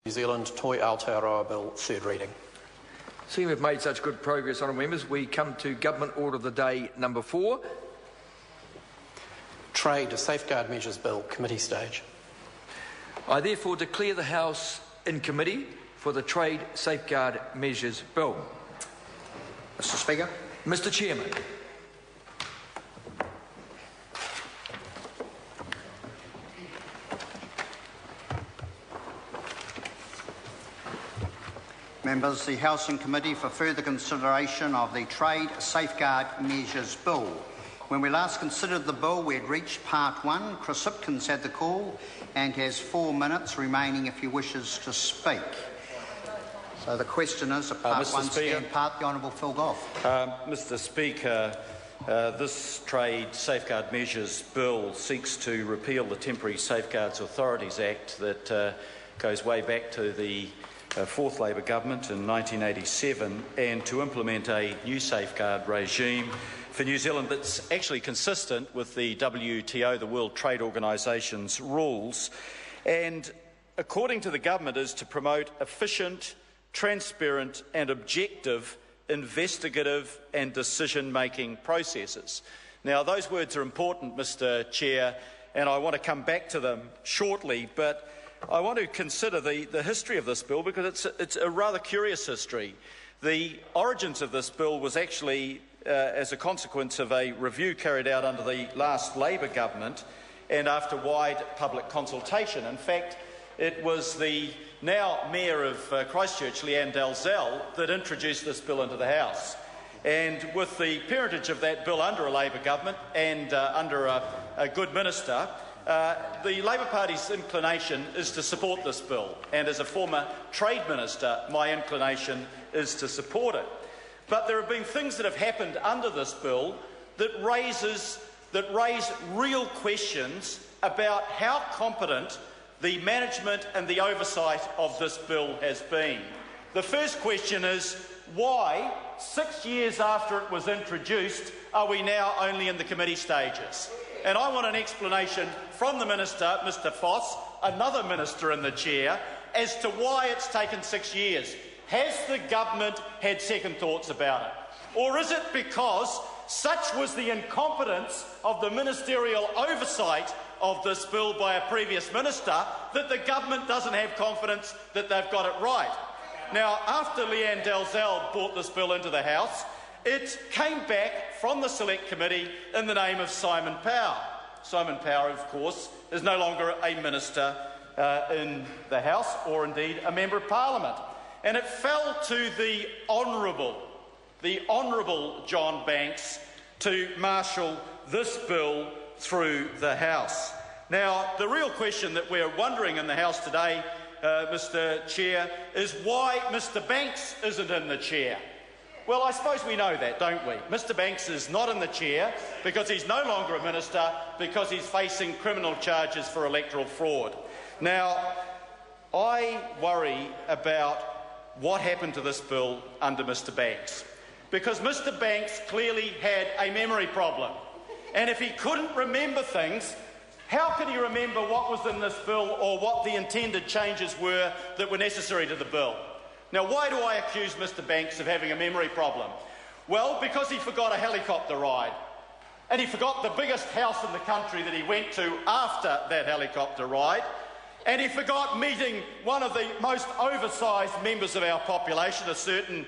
New Zealand Toi Aotearoa Bill, third reading. Seeing we've made such good progress, honourable members, we come to Government Order of the Day number 4. Trade Safeguard Measures Bill, committee stage. I therefore declare the House in committee for the Trade Safeguard Measures Bill. Mr. Speaker. Mr. Chairman. Members, the House in committee for further consideration of the Trade Safeguard Measures Bill. When we last considered the bill, we had reached part 1. Chris Hipkins had the call and has 4 minutes remaining if he wishes to speak. So the question is, a part 1 stand part, the Honourable Phil Goff. Mr. Speaker, this Trade Safeguard Measures Bill seeks to repeal the Temporary Safeguards Authorities Act that goes way back to the fourth Labor government in 1987 and to implement a new safeguard regime for New Zealand that's actually consistent with the WTO, the World Trade Organisation's rules, and according to the government is to promote efficient, transparent and objective investigative and decision-making processes. Now, those words are important, Mr. Chair, and I want to come back to them shortly, but I want to consider the history of this bill because it's a rather curious history. The origins of this bill was actually as a consequence of a review carried out under the last Labor government and after wide public consultation. In fact, it was the now Mayor of Christchurch, Leanne Dalzell, that introduced this bill into the House. And with the parentage of that bill under a Labor government and under a good minister, the Labor Party's inclination is to support this bill, and as a former Trade Minister, my inclination is to support it. But there have been things that have happened under this bill that raise real questions about how competent the management and the oversight of this bill has been. The first question is, why, 6 years after it was introduced, are we now only in the committee stages? And I want an explanation from the Minister, Mr Foss, another Minister in the chair, as to why it's taken 6 years. Has the government had second thoughts about it? Or is it because such was the incompetence of the ministerial oversight of this bill by a previous minister that the government doesn't have confidence that they've got it right? Now, after Leanne Dalzell brought this bill into the House, it came back from the Select Committee in the name of Simon Power. Simon Power, of course, is no longer a minister in the House or indeed a Member of Parliament. And it fell to the Honourable John Banks to marshal this bill through the House. Now, the real question that we're wondering in the House today, Mr Chair, is why Mr Banks isn't in the chair. Well, I suppose we know that, don't we? Mr Banks is not in the chair because he's no longer a minister, because he's facing criminal charges for electoral fraud. Now, I worry about what happened to this bill under Mr Banks, because Mr Banks clearly had a memory problem. And if he couldn't remember things, how could he remember what was in this bill or what the intended changes were that were necessary to the bill? Now, why do I accuse Mr Banks of having a memory problem? Well, because he forgot a helicopter ride. And he forgot the biggest house in the country that he went to after that helicopter ride. And he forgot meeting one of the most oversized members of our population, a certain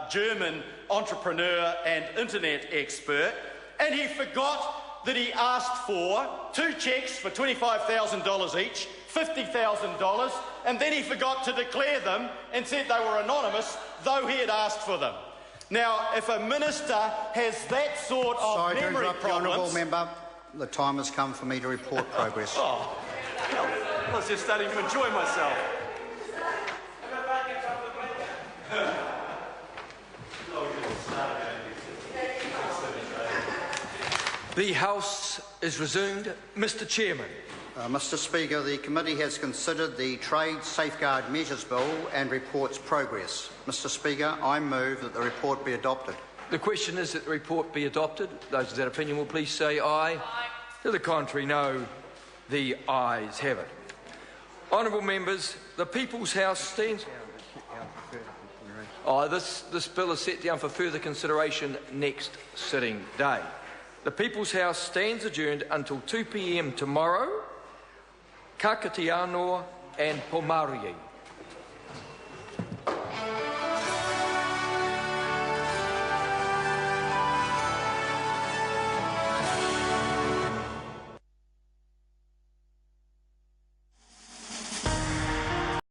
German entrepreneur and internet expert. And he forgot that he asked for 2 cheques for $25,000 each, $50,000, and then he forgot to declare them and said they were anonymous, though he had asked for them. Now, if a minister has that sort of memory problems... The Honourable Member, the time has come for me to report progress. Oh, I was just starting to enjoy myself. The House is resumed. Mr Chairman. Mr Speaker, the committee has considered the Trade Safeguard Measures Bill and reports progress. Mr Speaker, I move that the report be adopted. The question is that the report be adopted. Those of that opinion will please say aye. To the contrary, no. The ayes have it. Honourable members, the People's House stands... This bill is set down for further consideration next sitting day. The People's House stands adjourned until 2 p.m. tomorrow. Ka kite anō and Pomarie.